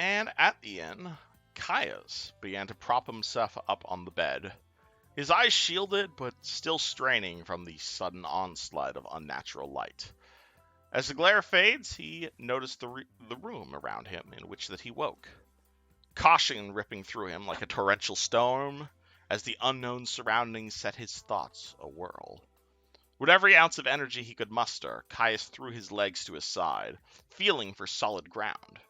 And at the inn, Caius began to prop himself up on the bed, his eyes shielded but still straining from the sudden onslaught of unnatural light. As the glare fades, he noticed the room around him in which that he woke. Caution ripping through him like a torrential storm as the unknown surroundings set his thoughts awhirl. With every ounce of energy he could muster, Caius threw his legs to his side, feeling for solid ground,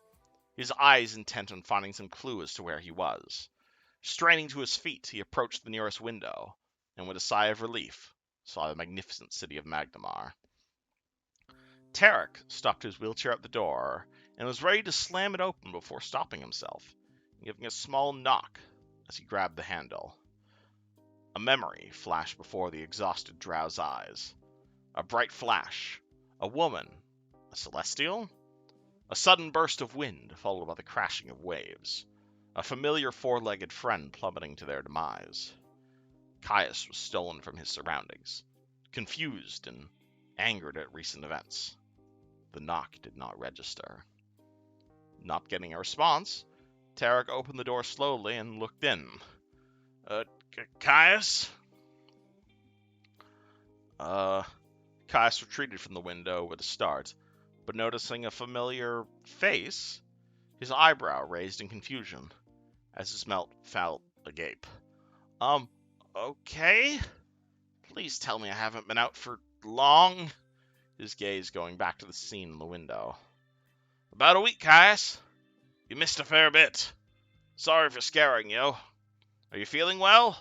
his eyes intent on finding some clue as to where he was. Straining to his feet, he approached the nearest window, and with a sigh of relief, saw the magnificent city of Magnemar. Tarak stopped his wheelchair at the door, and was ready to slam it open before stopping himself, and giving a small knock as he grabbed the handle. A memory flashed before the exhausted drow's eyes. A bright flash. A woman. A celestial? A sudden burst of wind, followed by the crashing of waves. A familiar four-legged friend plummeting to their demise. Caius was stolen from his surroundings, confused and angered at recent events. The knock did not register. Not getting a response, Tarak opened the door slowly and looked in. Caius? Caius retreated from the window with a start, but noticing a familiar face, his eyebrow raised in confusion, as his mouth fell agape. Okay? Please tell me I haven't been out for long? His gaze going back to the scene in the window. About a week, Caius. You missed a fair bit. Sorry for scaring you. Are you feeling well?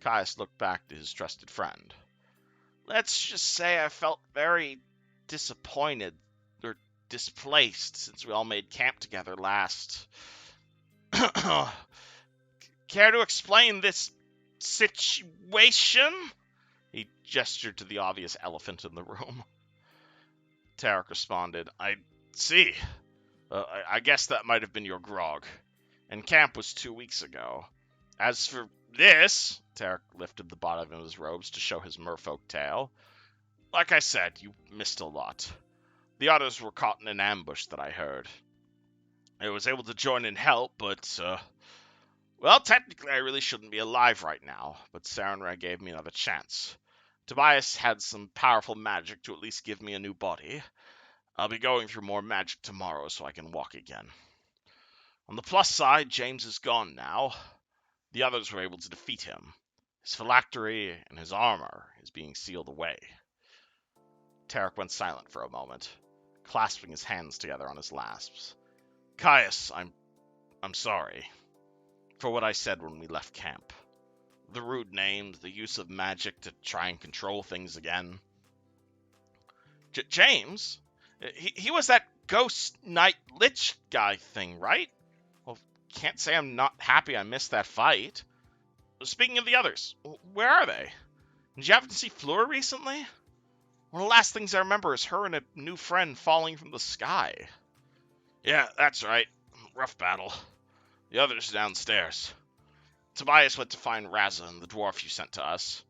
Caius looked back to his trusted friend. Let's just say I felt very disappointed or displaced since we all made camp together last. Care to explain this situation? He gestured to the obvious elephant in the room. Tarak responded, I see. I guess that might have been your grog. And camp was 2 weeks ago. As for this, Tarak lifted the bottom of his robes to show his merfolk tail. Like I said, you missed a lot. The others were caught in an ambush that I heard. I was able to join in help, but, well, technically I really shouldn't be alive right now, but Sarenrae gave me another chance. Tobias had some powerful magic to at least give me a new body. I'll be going through more magic tomorrow so I can walk again. On the plus side, James is gone now. The others were able to defeat him. His phylactery and his armor is being sealed away. Tarak went silent for a moment, clasping his hands together on his laps. Caius, I'm sorry for what I said when we left camp. The rude names, the use of magic to try and control things again. James? He was that ghost knight lich guy thing, right? Well, can't say I'm not happy I missed that fight. Speaking of the others, where are they? Did you happen to see Fleur recently? One of the last things I remember is her and a new friend falling from the sky. Yeah, that's right. Rough battle. The others downstairs. Tobias went to find Razza and the dwarf you sent to us.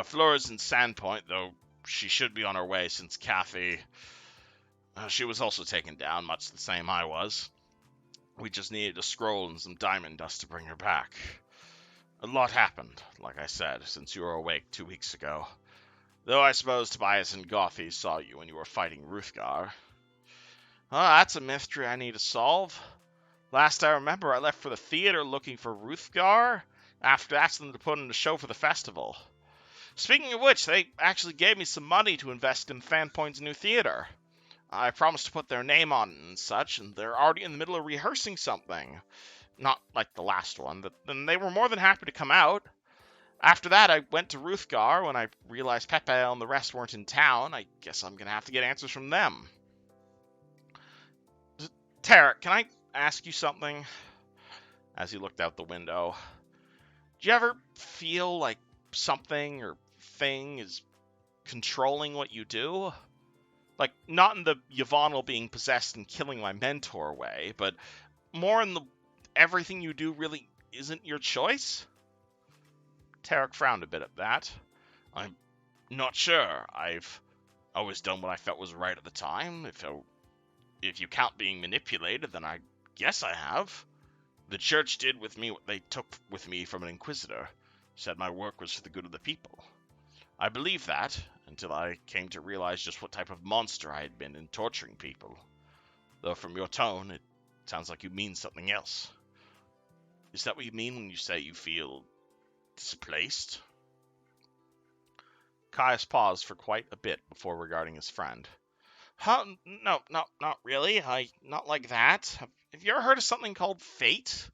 Fleur's in Sandpoint, though she should be on her way since Kathy... she was also taken down, much the same I was. We just needed a scroll and some diamond dust to bring her back. A lot happened, like I said, since you were awake 2 weeks ago. Though I suppose Tobias and Gothy saw you when you were fighting Ruthgar. That's a mystery I need to solve. Last I remember, I left for the theater looking for Ruthgar, after asking them to put on a show for the festival. Speaking of which, they actually gave me some money to invest in Fanpoint's new theater. I promised to put their name on it and such, and they're already in the middle of rehearsing something. Not like the last one, but then they were more than happy to come out. After that, I went to Ruthgar when I realized Pepe and the rest weren't in town. I guess I'm gonna have to get answers from them. Tarak, can I ask you something? As he looked out the window. Do you ever feel like something or thing is controlling what you do? Like, not in the Yvonne being possessed and killing my mentor way, but more in the everything you do really isn't your choice? Tarak frowned a bit at that. I'm not sure. I've always done what I felt was right at the time. If you count being manipulated, then I Yes, I have. The church did with me what they took with me from an inquisitor. Said my work was for the good of the people. I believed that, until I came to realize just what type of monster I had been in torturing people. Though from your tone, it sounds like you mean something else. Is that what you mean when you say you feel displaced? Caius paused for quite a bit before regarding his friend. Huh? No, not really. Not like that. Have you ever heard of something called fate?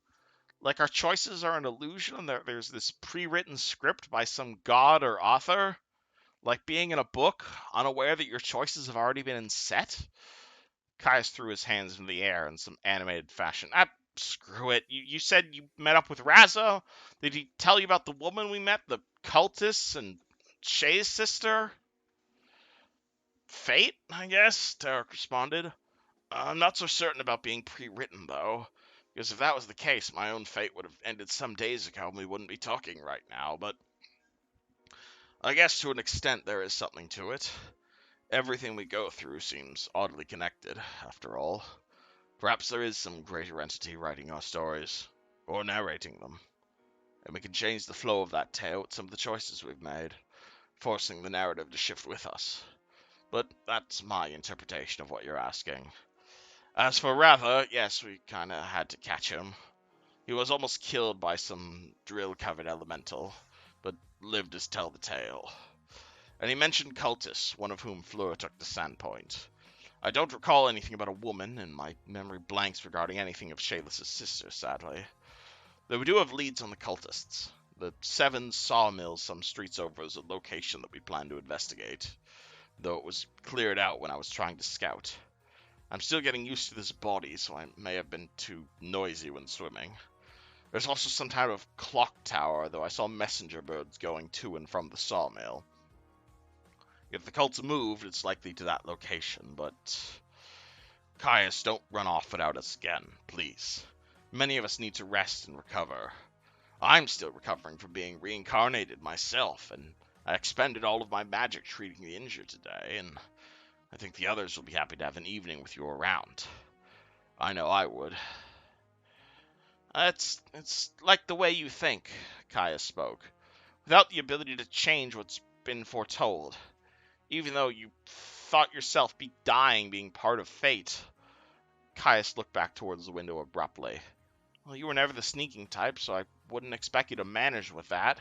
Like our choices are an illusion and there's this pre-written script by some god or author? Like being in a book, unaware that your choices have already been set? Caius threw his hands into the air in some animated fashion. Screw it. You said you met up with Razza? Did he tell you about the woman we met, the cultists, and Shay's sister? Fate, I guess, Tarak responded. I'm not so certain about being pre-written, though, because if that was the case, my own fate would have ended some days ago and we wouldn't be talking right now, but I guess to an extent there is something to it. Everything we go through seems oddly connected, after all. Perhaps there is some greater entity writing our stories, or narrating them, and we can change the flow of that tale with some of the choices we've made, forcing the narrative to shift with us. But that's my interpretation of what you're asking. As for Rather, yes, we kinda had to catch him. He was almost killed by some drill-covered elemental, but lived to tell the tale. And he mentioned cultists, one of whom Fleur took the Sandpoint. I don't recall anything about a woman, and my memory blanks regarding anything of Shayla's sister, sadly. Though we do have leads on the cultists. The 7 sawmills some streets over is a location that we plan to investigate, though it was cleared out when I was trying to scout. I'm still getting used to this body, so I may have been too noisy when swimming. There's also some type of clock tower, though I saw messenger birds going to and from the sawmill. If the cult's moved, it's likely to that location, but... Caius, don't run off without us again, please. Many of us need to rest and recover. I'm still recovering from being reincarnated myself, and I expended all of my magic treating the injured today, and I think the others will be happy to have an evening with you around. I know I would. It's like the way you think, Caius spoke, without the ability to change what's been foretold. Even though you thought yourself be dying being part of fate. Caius looked back towards the window abruptly. Well, you were never the sneaking type, so I wouldn't expect you to manage with that.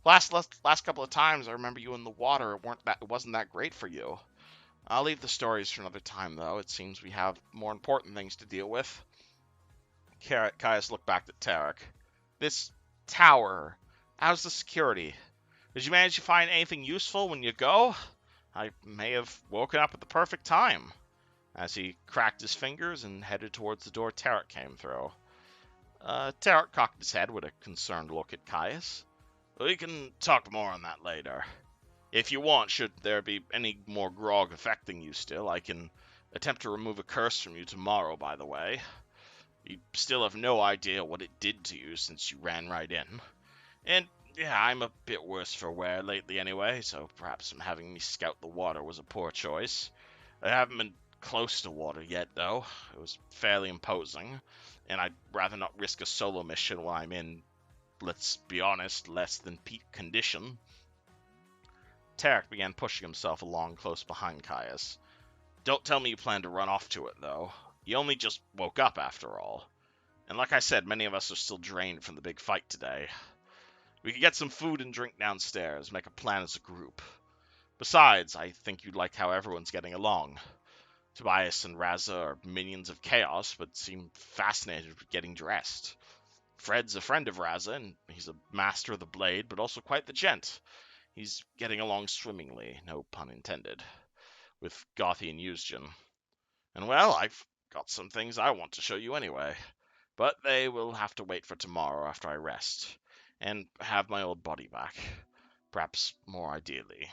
Last couple of times I remember you in the water, it wasn't that great for you. I'll leave the stories for another time, though. It seems we have more important things to deal with. Caius looked back at Tarak. This tower, how's the security? Did you manage to find anything useful when you go? I may have woken up at the perfect time. As he cracked his fingers and headed towards the door Tarak came through. Tarak cocked his head with a concerned look at Caius. We can talk more on that later. If you want, should there be any more grog affecting you still, I can attempt to remove a curse from you tomorrow, by the way. You still have no idea what it did to you since you ran right in. And, yeah, I'm a bit worse for wear lately anyway, so perhaps having me scout the water was a poor choice. I haven't been close to water yet, though. It was fairly imposing, and I'd rather not risk a solo mission while I'm in, let's be honest, less than peak condition. Tarak began pushing himself along close behind Caius. Don't tell me you plan to run off to it, though. You only just woke up, after all. And like I said, many of us are still drained from the big fight today. We could get some food and drink downstairs, make a plan as a group. Besides, I think you'd like how everyone's getting along. Tobias and Razza are minions of chaos, but seem fascinated with getting dressed. Fred's a friend of Razza, and he's a master of the blade, but also quite the gent. He's getting along swimmingly, no pun intended, with Gothi and Eugen. And well, I've got some things I want to show you anyway, but they will have to wait for tomorrow after I rest, and have my old body back, perhaps more ideally.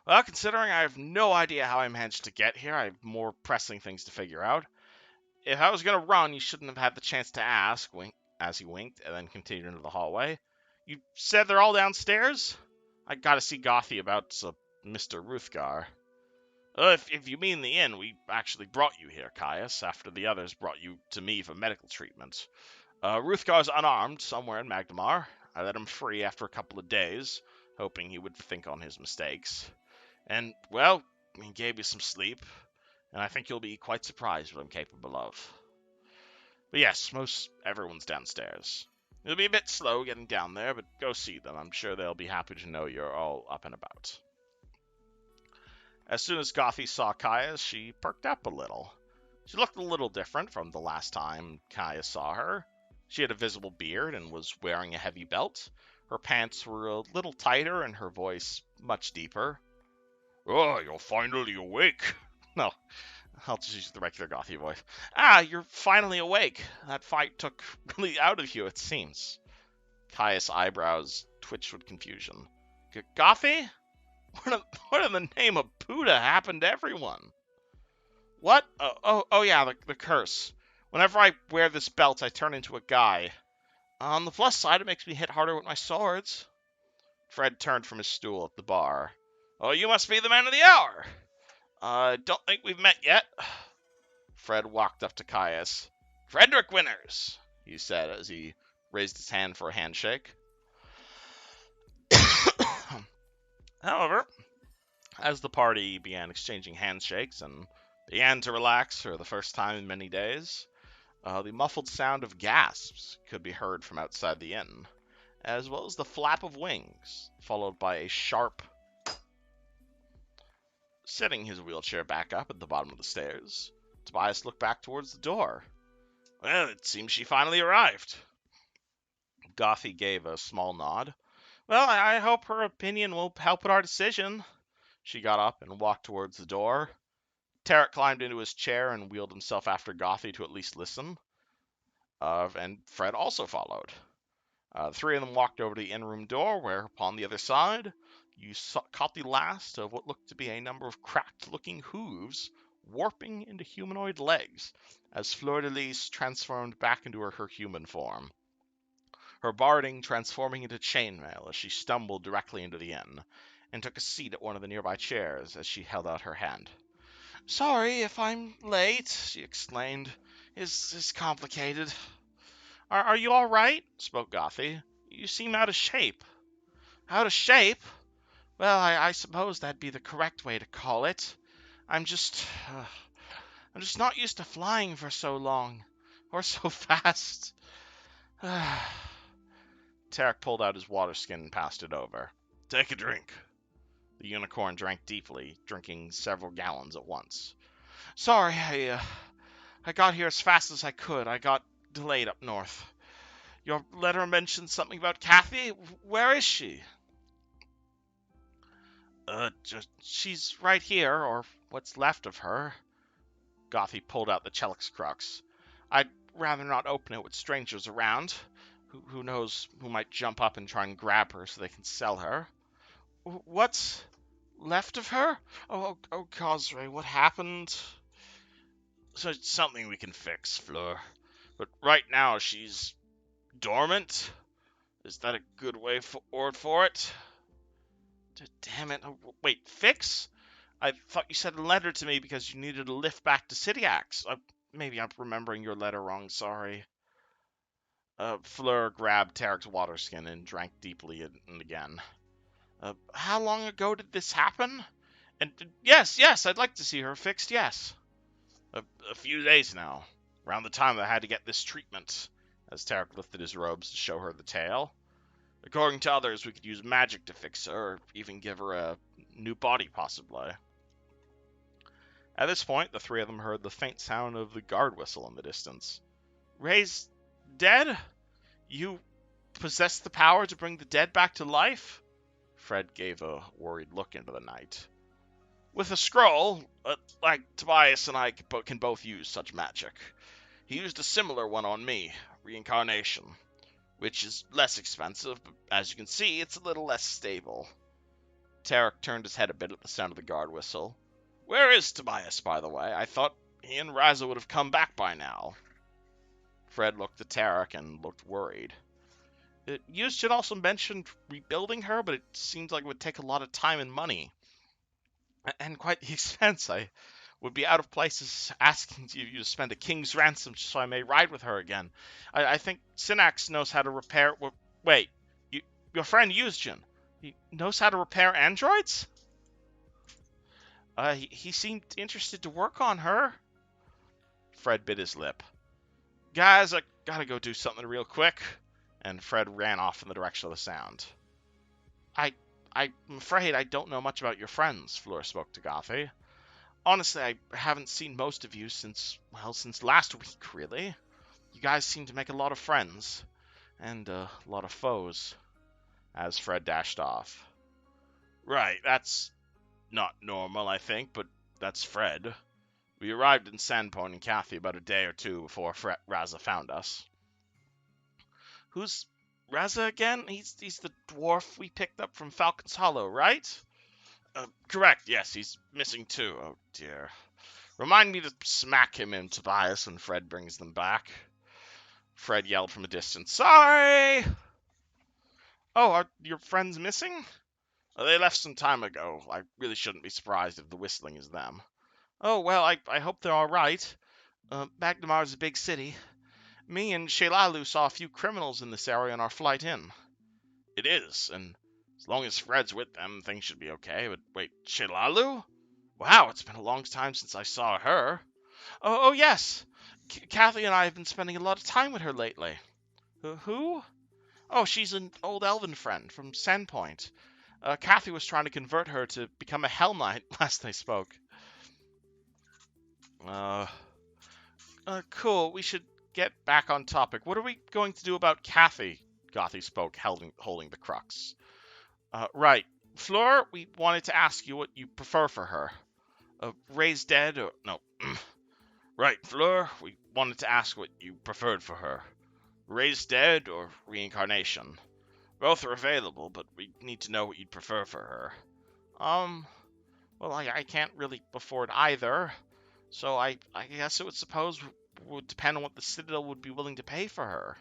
Well, considering I have no idea how I managed to get here, I have more pressing things to figure out. If I was going to run, you shouldn't have had the chance to ask, as he winked, and then continued into the hallway. You said they're all downstairs? I gotta see Gothi about Mr. Ruthgar. If you mean the inn, we actually brought you here, Caius, after the others brought you to me for medical treatment. Ruthgar's unarmed somewhere in Magdamar. I let him free after a couple of days, hoping he would think on his mistakes. And, well, he gave you some sleep, and I think you'll be quite surprised what I'm capable of. But yes, most everyone's downstairs. It'll be a bit slow getting down there, but go see them. I'm sure they'll be happy to know you're all up and about. As soon as Gothy saw Caius, she perked up a little. She looked a little different from the last time Caius saw her. She had a visible beard and was wearing a heavy belt. Her pants were a little tighter and her voice much deeper. Oh, you're finally awake. No, I'll just use the regular Gothy voice. Ah, you're finally awake. That fight took really out of you, it seems. Caius' eyebrows twitched with confusion. Gothy? What in the name of Buddha happened to everyone? What? Oh yeah, the curse. Whenever I wear this belt, I turn into a guy. On the plus side, it makes me hit harder with my swords. Fred turned from his stool at the bar. Oh, you must be the man of the hour. Don't think we've met yet. Fred walked up to Caius. Frederick Winters, he said as he raised his hand for a handshake. However, as the party began exchanging handshakes and began to relax for the first time in many days, the muffled sound of gasps could be heard from outside the inn, as well as the flap of wings, followed by a sharp... Setting his wheelchair back up at the bottom of the stairs, Tobias looked back towards the door. Well, it seems she finally arrived. Gothy gave a small nod. Well, I hope her opinion will help with our decision. She got up and walked towards the door. Tarak climbed into his chair and wheeled himself after Gothy to at least listen. And Fred also followed. The three of them walked over to the in-room door, where upon the other side, caught the last of what looked to be a number of cracked-looking hooves warping into humanoid legs, as Fleur-de-Lis transformed back into her human form. Her barding transforming into chainmail as she stumbled directly into the inn, and took a seat at one of the nearby chairs as she held out her hand. Sorry if I'm late, she exclaimed. Is complicated. Are you all right? Spoke Gothy. You seem out of shape. Out of shape? Well, I suppose that'd be the correct way to call it. I'm just not used to flying for so long, or so fast. Tarak pulled out his water skin and passed it over. Take a drink. The unicorn drank deeply, drinking several gallons at once. Sorry, I got here as fast as I could. I got delayed up north. Your letter mentioned something about Kathy. Where is she? She's right here, or what's left of her. Gothy pulled out the Chelix crux. I'd rather not open it with strangers around. Who knows who might jump up and try and grab her so they can sell her. What's left of her? Oh, Cosray, what happened? So it's something we can fix, Fleur. But right now she's dormant. Is that a good word for it? Damn it. Oh, wait, fix? I thought you sent a letter to me because you needed a lift back to Cityax. Maybe I'm remembering your letter wrong, sorry. Fleur grabbed Tarek's water skin and drank deeply and again. How long ago did this happen? And yes, I'd like to see her fixed, yes. A few days now, around the time I had to get this treatment, as Tarak lifted his robes to show her the tale. According to others, we could use magic to fix her, or even give her a new body, possibly. At this point, the three of them heard the faint sound of the guard whistle in the distance. Ray's dead? You possess the power to bring the dead back to life? Fred gave a worried look into the night. With a scroll, like Tobias and I can both use such magic. He used a similar one on me, reincarnation, which is less expensive, but as you can see, it's a little less stable. Tarak turned his head a bit at the sound of the guard whistle. Where is Tobias, by the way? I thought he and Razza would have come back by now. Fred looked at Tarak and looked worried. You should also mention rebuilding her, but it seems like it would take a lot of time and money. And quite the expense. I would be out of places asking you to spend a king's ransom so I may ride with her again. I think Synax knows how to repair. Wait, you, your friend Eusgen, he knows how to repair androids? He seemed interested to work on her. Fred bit his lip. Guys, I gotta go do something real quick. And Fred ran off in the direction of the sound. I, I'm afraid I don't know much about your friends, Fleur spoke to Gothy. Honestly, I haven't seen most of you since last week, really. You guys seem to make a lot of friends, and a lot of foes, as Fred dashed off. Right, that's not normal, I think, but that's Fred. We arrived in Sandpoint and Cathy about a day or two before Razza found us. Who's Razza again? He's the dwarf we picked up from Falcon's Hollow, right? Correct, yes, he's missing too. Oh dear. Remind me to smack him in Tobias when Fred brings them back. Fred yelled from a distance, Sorry! Oh, are your friends missing? They left some time ago. I really shouldn't be surprised if the whistling is them. Oh, well, I hope they're all right. Magdamar's a big city. Me and Shelalu saw a few criminals in this area on our flight in. It is, and as long as Fred's with them, things should be okay. But wait, Shelalu? Wow, it's been a long time since I saw her. Oh yes. Cathy and I have been spending a lot of time with her lately. Who? Oh, she's an old elven friend from Sandpoint. Cathy was trying to convert her to become a Hell Knight last I spoke. Uh, cool. We should get back on topic. What are we going to do about Cathy? Gothy spoke, holding the crux. Right. Fleur, we wanted to ask you what you prefer for her. Raised dead or... No. Right, Fleur, we wanted to ask what you preferred for her. Raised dead or reincarnation? Both are available, but we need to know what you'd prefer for her. Well, I can't really afford either, so I guess it would depend on what the Citadel would be willing to pay for her.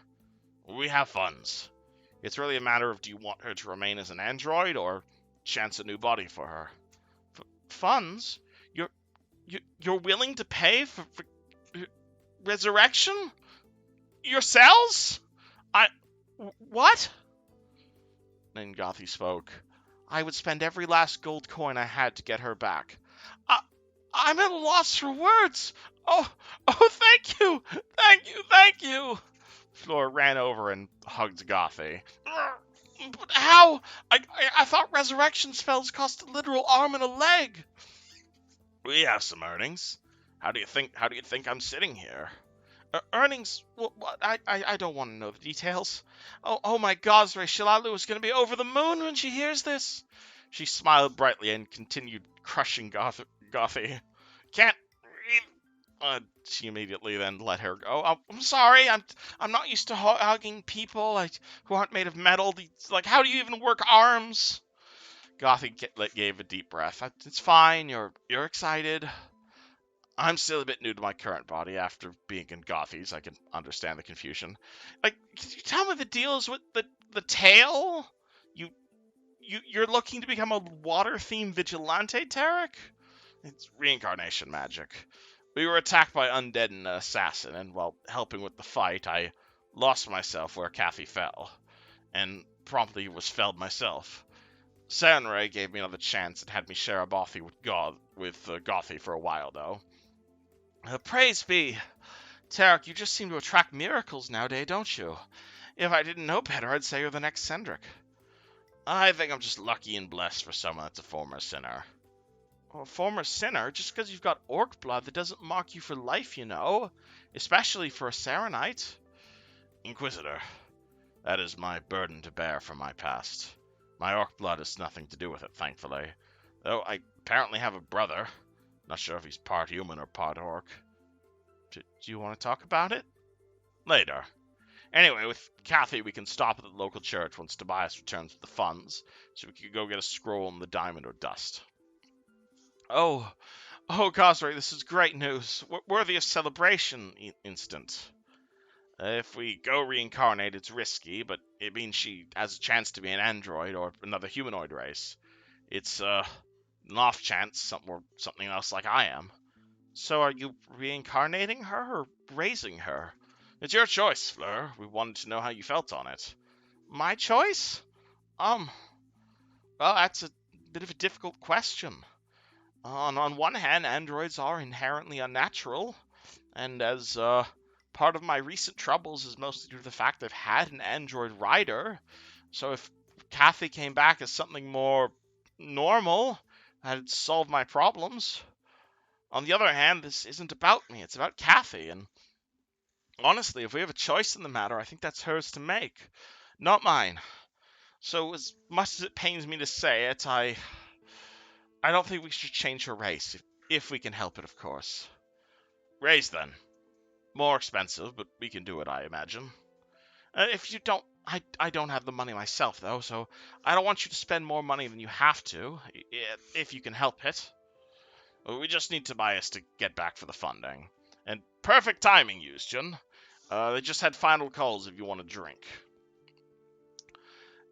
We have funds. It's really a matter of do you want her to remain as an android or chance a new body for her? Funds? You're willing to pay for resurrection? Yourselves? What? Then Gothy spoke. I would spend every last gold coin I had to get her back. I'm at a loss for words. Oh, thank you. Thank you. Flora ran over and hugged Gothy. But how? I thought resurrection spells cost a literal arm and a leg. We have some earnings. How do you think I'm sitting here? Earnings? What? I don't want to know the details. Oh my God, Shalalu is going to be over the moon when she hears this. She smiled brightly and continued crushing Gothy. Can't breathe. She immediately then let her go. I'm sorry. I'm not used to hugging people who aren't made of metal. How do you even work arms? Gothy gave a deep breath. It's fine. You're excited. I'm still a bit new to my current body after being in Gothy's. I can understand the confusion. Can you tell me the deal is with the tail? You're looking to become a water-themed vigilante, Tarak? It's reincarnation magic. We were attacked by undead and an assassin, and while helping with the fight, I lost myself where Cathy fell, and promptly was felled myself. Sanray gave me another chance and had me share a bothy with Gothy for a while, though. Praise be. Tarak, you just seem to attract miracles nowadays, don't you? If I didn't know better, I'd say you're the next Cendric. I think I'm just lucky and blessed for someone that's a former sinner. A former sinner? Just because you've got orc blood, that doesn't mark you for life, you know. Especially for a Serenite. Inquisitor, that is my burden to bear from my past. My orc blood has nothing to do with it, thankfully. Though I apparently have a brother. Not sure if he's part human or part orc. Do you want to talk about it? Later. Anyway, with Cathy, we can stop at the local church once Tobias returns with the funds, so we can go get a scroll and the diamond or dust. Oh, Cosray, this is great news. Worthy of celebration instant. If we go reincarnate, it's risky, but it means she has a chance to be an android or another humanoid race. It's, An off chance something else like I am. So are you reincarnating her or raising her? It's your choice, Fleur. We wanted to know how you felt on it. My choice? Um, well, that's a bit of a difficult question. On one hand, androids are inherently unnatural, and as part of my recent troubles is mostly due to the fact I've had an android rider. So if Kathy came back as something more normal, that'd solve my problems. On the other hand, this isn't about me, it's about Kathy, and honestly, if we have a choice in the matter, I think that's hers to make, not mine. So as much as it pains me to say it, I don't think we should change her race, if we can help it, of course. Raise then. More expensive, but we can do it, I imagine. If you don't, I don't have the money myself, though, so I don't want you to spend more money than you have to, if you can help it. We just need Tobias to get back for the funding. And perfect timing, Euston. They just had final calls if you want a drink.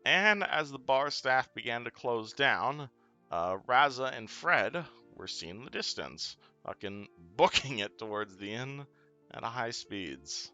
And as the bar staff began to close down, Razza and Fred were seen in the distance, fucking booking it towards the inn at high speeds.